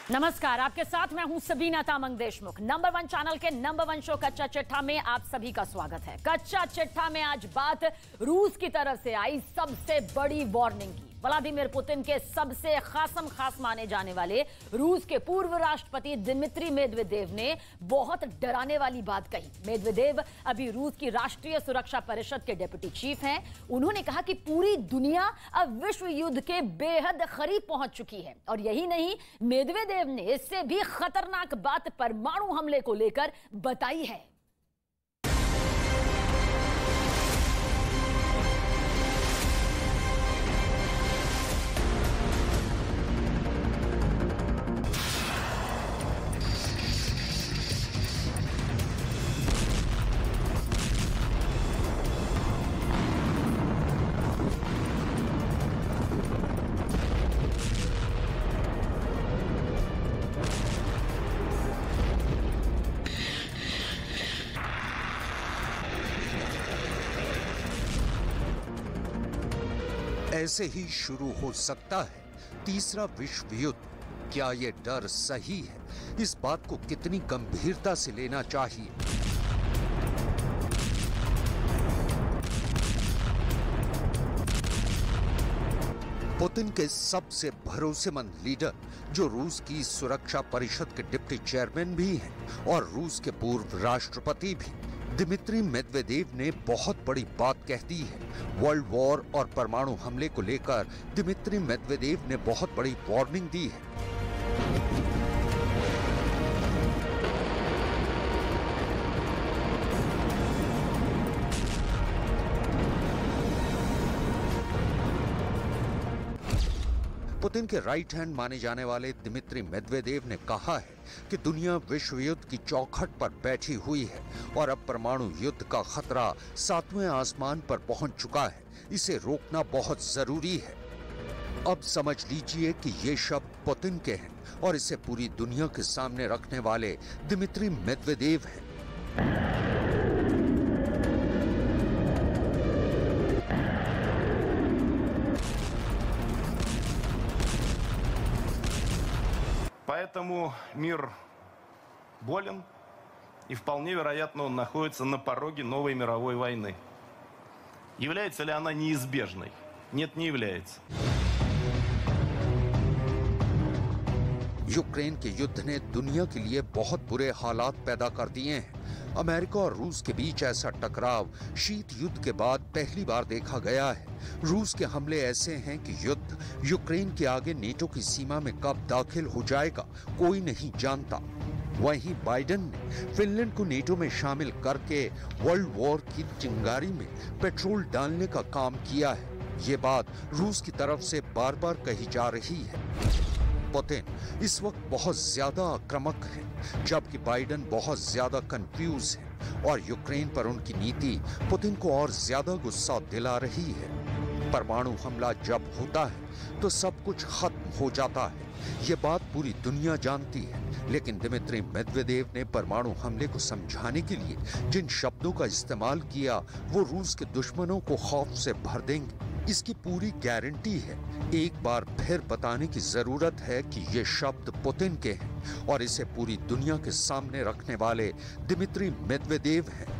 नमस्कार, आपके साथ मैं हूं सबीना तामंग देशमुख। नंबर 1 चैनल के नंबर 1 शो कच्चा चिट्ठा में आप सभी का स्वागत है। कच्चा चिट्ठा में आज बात रूस की तरफ से आई सबसे बड़ी वार्निंग की। व्लादिमीर पुतिन के सबसे खास माने जाने वाले रूस के पूर्व राष्ट्रपति दिमित्री मेदवेदेव ने बहुत डराने वाली बात कही। मेदवेदेव अभी रूस की राष्ट्रीय सुरक्षा परिषद के डिप्टी चीफ हैं। उन्होंने कहा कि पूरी दुनिया अब विश्व युद्ध के बेहद करीब पहुंच चुकी है। और यही नहीं, मेदवेदेव ने इससे भी खतरनाक बात परमाणु हमले को लेकर बताई है। ऐसे ही शुरू हो सकता है तीसरा विश्व युद्ध। क्या यह डर सही है? इस बात को कितनी गंभीरता से लेना चाहिए? पुतिन के सबसे भरोसेमंद लीडर, जो रूस की सुरक्षा परिषद के डिप्टी चेयरमैन भी हैं और रूस के पूर्व राष्ट्रपति भी, दिमित्री मेदवेदेव ने बहुत बड़ी बात कह दी है। वर्ल्ड वॉर और परमाणु हमले को लेकर दिमित्री मेदवेदेव ने बहुत बड़ी वार्निंग दी है। पुतिन के राइट हैंड माने जाने वाले दिमित्री मेदवेदेव ने कहा है कि दुनिया विश्व युद्ध की चौखट पर बैठी हुई है और अब परमाणु युद्ध का खतरा 7वें आसमान पर पहुंच चुका है। इसे रोकना बहुत जरूरी है। अब समझ लीजिए कि ये शब्द पुतिन के हैं और इसे पूरी दुनिया के सामने रखने वाले दिमित्री मेदवेदेव हैं। Поэтому мир болен, и вполне вероятно он находится на пороге новой мировой войны. Является ли она неизбежной? Нет, не является. यूक्रेन के युद्ध ने दुनिया के लिए बहुत बुरे हालात पैदा कर दिए हैं। अमेरिका और रूस के बीच ऐसा टकराव शीत युद्ध के बाद पहली बार देखा गया है। रूस के हमले ऐसे हैं कि युद्ध यूक्रेन के आगे नेटो की सीमा में कब दाखिल हो जाएगा कोई नहीं जानता। वहीं बाइडेन ने फिनलैंड को नेटो में शामिल करके वर्ल्ड वॉर की चिंगारी में पेट्रोल डालने का काम किया है। ये बात रूस की तरफ से बार बार कही जा रही है। पुतिन इस वक्त बहुत ज्यादा आक्रामक है, जबकि बाइडेन बहुत ज्यादा कंफ्यूज है और यूक्रेन पर उनकी नीति पुतिन को और ज्यादा गुस्सा दिला रही है। परमाणु हमला जब होता है तो सब कुछ खत्म हो जाता है, ये बात पूरी दुनिया जानती है। लेकिन दिमित्री मेदवेदेव ने परमाणु हमले को समझाने के लिए जिन शब्दों का इस्तेमाल किया वो रूस के दुश्मनों को खौफ से भर देंगे, इसकी पूरी गारंटी है। एक बार फिर बताने की जरूरत है कि ये शब्द पुतिन के हैं और इसे पूरी दुनिया के सामने रखने वाले दिमित्री मेदवेदेव हैं।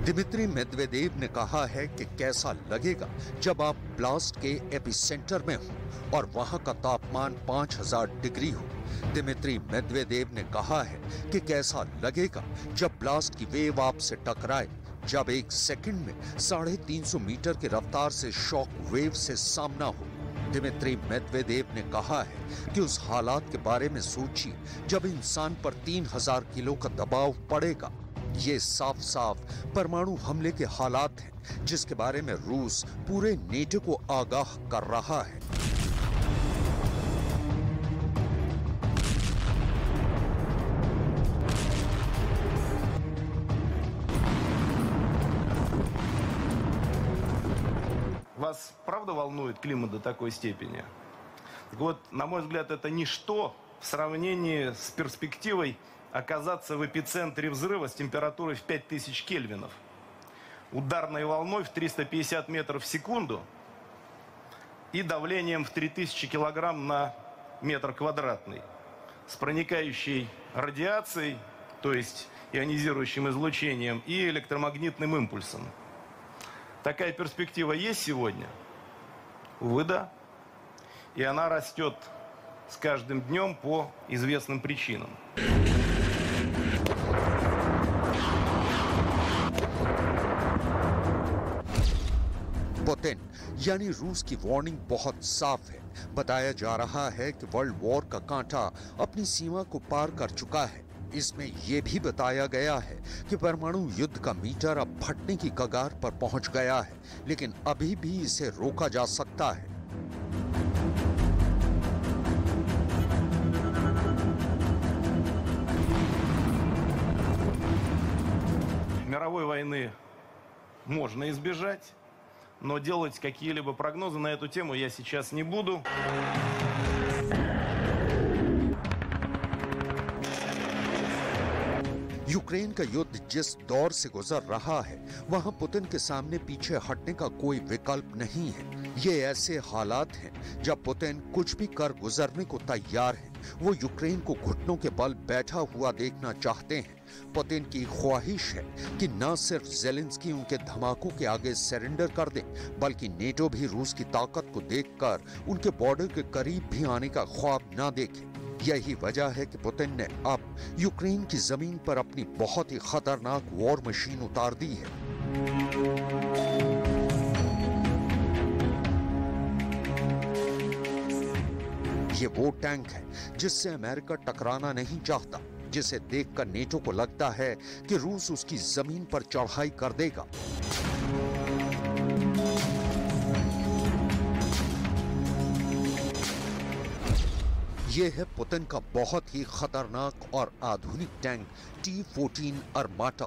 दिमित्री मेदवेदेव ने कहा है कि कैसा लगेगा जब आप ब्लास्ट के एपिसेंटर में हो और वहां का तापमान 5000 डिग्री हो। दिमित्री मेदवेदेव ने कहा है कि कैसा लगेगा जब ब्लास्ट की वेव आपसे टकराए, जब एक सेकंड में 350 मीटर की रफ्तार से शॉक वेव से सामना हो। दिमित्री मेदवेदेव ने कहा है कि उस हालात के बारे में सोचिए जब इंसान पर 3000 किलो का दबाव पड़ेगा। ये साफ साफ परमाणु हमले के हालात हैं जिसके बारे में रूस पूरे नेटो को आगाह कर रहा है। Вас правда волнует климат до такой степени? Так вот, на мой взгляд, это ничто в сравнении с перспективой оказаться в эпицентре взрыва с температурой в 5000 кельвинов, ударной волной в 350 метров в секунду и давлением в 3000 килограмм на метр квадратный с проникающей радиацией, то есть ионизирующим излучением и электромагнитным импульсом. Такая перспектива есть сегодня? Увы, да. И она растет с каждым днем по известным причинам. पुतिन यानी रूस की वार्निंग बहुत साफ है। बताया जा रहा है कि वर्ल्ड वॉर का कांटा अपनी सीमा को पार कर चुका है। इसमें यह भी बताया गया है कि परमाणु युद्ध का मीटर अब फटने की कगार पर पहुंच गया है, लेकिन अभी भी इसे रोका जा सकता है। Мировой войны можно избежать, но делать какие-либо прогнозы на эту тему я сейчас не буду. यूक्रेन का युद्ध जिस दौर से गुजर रहा है, वहां पुतिन के सामने पीछे हटने का कोई विकल्प नहीं है। ये ऐसे हालात हैं जब पुतिन कुछ भी कर गुजरने को तैयार है। वो यूक्रेन को घुटनों के बल बैठा हुआ देखना चाहते हैं। पुतिन की ख्वाहिश है कि न सिर्फ ज़ेलेंस्की उनके धमाकों के आगे सरेंडर कर दें, बल्कि नेटो भी रूस की ताकत को देखकर उनके बॉर्डर के करीब भी आने का ख्वाब न देखे। यही वजह है कि पुतिन ने अब यूक्रेन की जमीन पर अपनी बहुत ही खतरनाक वॉर मशीन उतार दी है। ये वो टैंक है जिससे अमेरिका टकराना नहीं चाहता, जिसे देखकर नेटो को लगता है कि रूस उसकी जमीन पर चढ़ाई कर देगा। ये है पुतिन का बहुत ही खतरनाक और आधुनिक टैंक T-14 आर्माटा।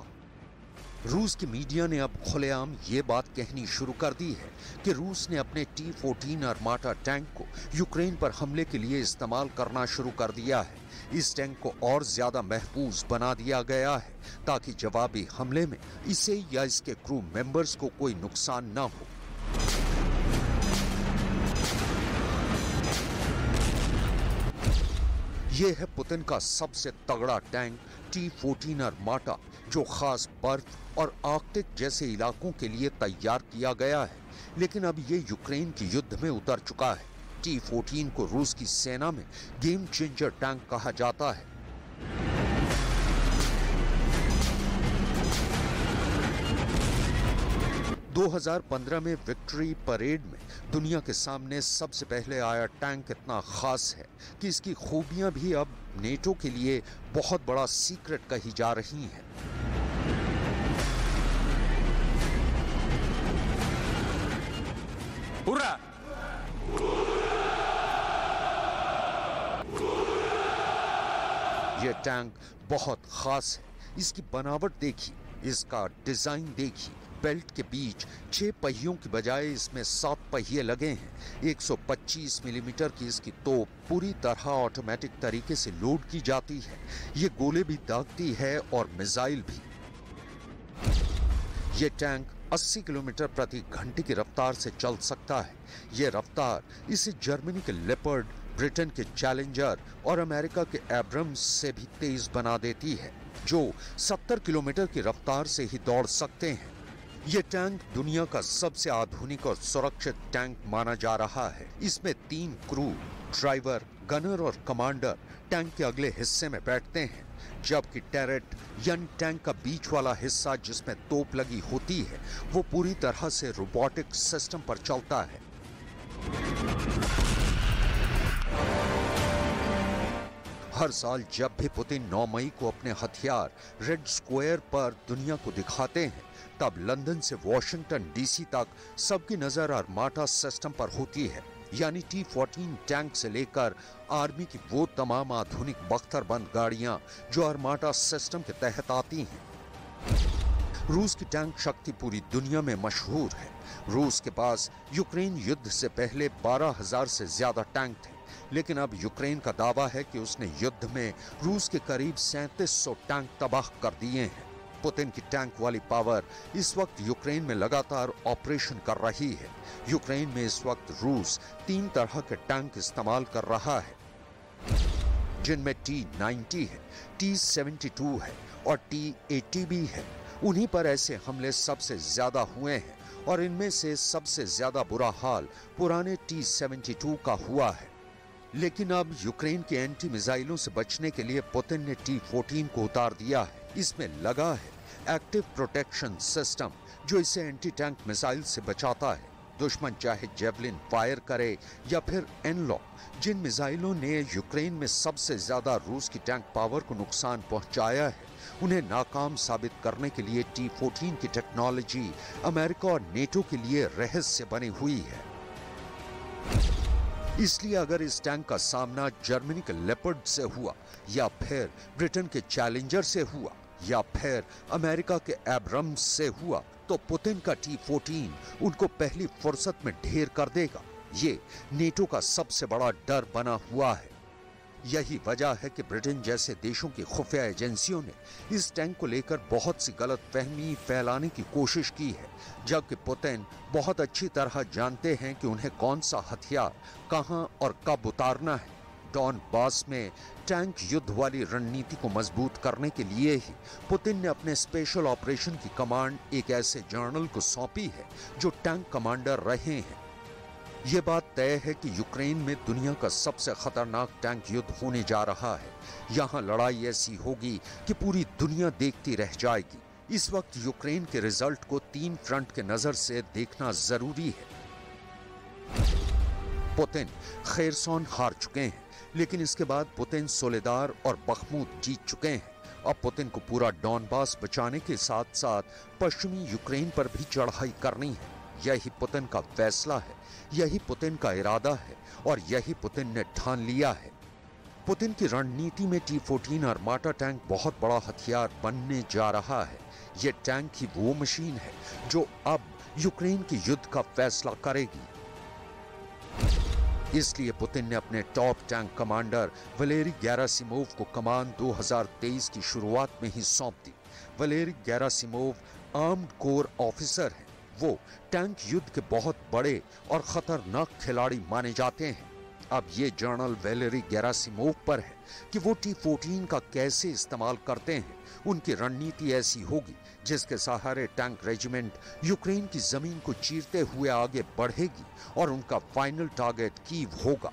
रूस की मीडिया ने अब खुलेआम ये बात कहनी शुरू कर दी है कि रूस ने अपने T-14 आर्माटा टैंक को यूक्रेन पर हमले के लिए इस्तेमाल करना शुरू कर दिया है। इस टैंक को और ज्यादा महफूज बना दिया गया है ताकि जवाबी हमले में इसे या इसके क्रू मेंबर्स को कोई नुकसान न हो। ये है पुतिन का सबसे तगड़ा टैंक T-14 आर्माटा, जो खास बर्फ और आर्कटिक जैसे इलाकों के लिए तैयार किया गया है। लेकिन अब ये यूक्रेन के युद्ध में उतर चुका है। T-14 को रूस की सेना में गेम चेंजर टैंक कहा जाता है। दो 2015 में विक्ट्री परेड में दुनिया के सामने सबसे पहले आया टैंक इतना खास है कि इसकी खूबियां भी अब नेटो के लिए बहुत बड़ा सीक्रेट कही जा रही हैं। हुर्रा! यह टैंक बहुत खास है। इसकी बनावट देखिए, इसका डिजाइन देखिए। बेल्ट के बीच 6 पहियों की बजाय इसमें 7 पहिए लगे हैं। 125 मिलीमीटर की इसकी तोप पूरी तरह ऑटोमेटिक तरीके से लोड की जाती है। ये गोले भी दागती है और मिसाइल भी। ये टैंक 80 किलोमीटर प्रति घंटे की रफ्तार से चल सकता है। ये रफ्तार इसे जर्मनी के लेपर्ड, ब्रिटेन के चैलेंजर और अमेरिका के एब्रम्स से भी तेज बना देती है, जो 70 किलोमीटर की रफ्तार से ही दौड़ सकते हैं। ये टैंक दुनिया का सबसे आधुनिक और सुरक्षित टैंक माना जा रहा है। इसमें 3 क्रू, ड्राइवर, गनर और कमांडर टैंक के अगले हिस्से में बैठते हैं, जबकि टैरेट यानी टैंक का बीच वाला हिस्सा जिसमें तोप लगी होती है वो पूरी तरह से रोबोटिक सिस्टम पर चलता है। हर साल जब भी पुतिन 9 मई को अपने हथियार रेड स्क्वायर पर दुनिया को दिखाते हैं, तब लंदन से वॉशिंगटन डीसी तक सबकी नजर आर्माटा सिस्टम पर होती है, यानी T-14 टैंक से लेकर आर्मी की वो तमाम आधुनिक बख्तरबंद गाड़ियां जो आर्माटा सिस्टम के तहत आती हैं। रूस की टैंक शक्ति पूरी दुनिया में मशहूर है। रूस के पास यूक्रेन युद्ध से पहले 12,000 से ज्यादा टैंक थे, लेकिन अब यूक्रेन का दावा है कि उसने युद्ध में रूस के करीब 3700 टैंक तबाह कर दिए हैं। पुतिन की टैंक वाली पावर इस वक्त यूक्रेन में लगातार ऑपरेशन कर रही है। यूक्रेन में इस वक्त रूस 3 तरह के टैंक इस्तेमाल कर रहा है। जिनमें T-90 है, T-72 है और T-80 भी है। उन्हीं पर ऐसे हमले सबसे ज्यादा हुए हैं और इनमें से सबसे ज्यादा बुरा हाल पुराने T-72 का हुआ है। लेकिन अब यूक्रेन के एंटी मिसाइलों से बचने के लिए पुतिन ने T-14 को उतार दिया है। इसमें लगा है एक्टिव प्रोटेक्शन सिस्टम जो इसे एंटी टैंक मिसाइल से बचाता है। दुश्मन चाहे जेवलिन फायर करे या फिर एनलॉक, जिन मिसाइलों ने यूक्रेन में सबसे ज्यादा रूस की टैंक पावर को नुकसान पहुंचाया है, उन्हें नाकाम साबित करने के लिए T-14 की टेक्नोलॉजी अमेरिका और नेटो के लिए रहस्य बनी हुई है। इसलिए अगर इस टैंक का सामना जर्मनी के लेपर्ड से हुआ या फिर ब्रिटेन के चैलेंजर से हुआ या फिर अमेरिका के एब्रम्स से हुआ, तो पुतिन का T-14 उनको पहली फुर्सत में ढेर कर देगा। ये नेटो का सबसे बड़ा डर बना हुआ है। यही वजह है कि ब्रिटेन जैसे देशों की खुफिया एजेंसियों ने इस टैंक को लेकर बहुत सी गलतफहमी फैलाने की कोशिश की है, जबकि पुतिन बहुत अच्छी तरह जानते हैं कि उन्हें कौन सा हथियार कहां और कब उतारना है। डॉनबास में टैंक युद्ध वाली रणनीति को मजबूत करने के लिए ही पुतिन ने अपने स्पेशल ऑपरेशन की कमांड एक ऐसे जनरल को सौंपी है जो टैंक कमांडर रहे हैं। यह बात तय है कि यूक्रेन में दुनिया का सबसे खतरनाक टैंक युद्ध होने जा रहा है। यहां लड़ाई ऐसी होगी कि पूरी दुनिया देखती रह जाएगी। इस वक्त यूक्रेन के रिजल्ट को 3 फ्रंट के नजर से देखना जरूरी है। पुतिन खेरसोन हार चुके हैं, लेकिन इसके बाद पुतिन सोलेदार और बखमूत जीत चुके हैं। अब पुतिन को पूरा डॉनबास बचाने के साथ साथ पश्चिमी यूक्रेन पर भी चढ़ाई करनी है। यही पुतिन का फैसला है, यही पुतिन का इरादा है और यही पुतिन ने ठान लिया है। पुतिन की रणनीति में T-14 आर्माटा टैंक बहुत बड़ा हथियार बनने जा रहा है। यह टैंक ही वो मशीन है जो अब यूक्रेन के युद्ध का फैसला करेगी। इसलिए पुतिन ने अपने top tank commander Valery Gerasimov को कमान 2023 की शुरुआत में ही सौंप दी। Valery Gerasimov armed corps officer हैं। वो टैंक युद्ध के बहुत बड़े और खतरनाक खिलाड़ी माने जाते हैं। अब ये जर्नल वलेरी गेरासिमोव पर है कि वो T-14 का कैसे इस्तेमाल करते हैं। उनकी रणनीति ऐसी होगी जिसके सहारे टैंक रेजिमेंट यूक्रेन की जमीन को चीरते हुए आगे बढ़ेगी और उनका फाइनल टारगेट कीव होगा।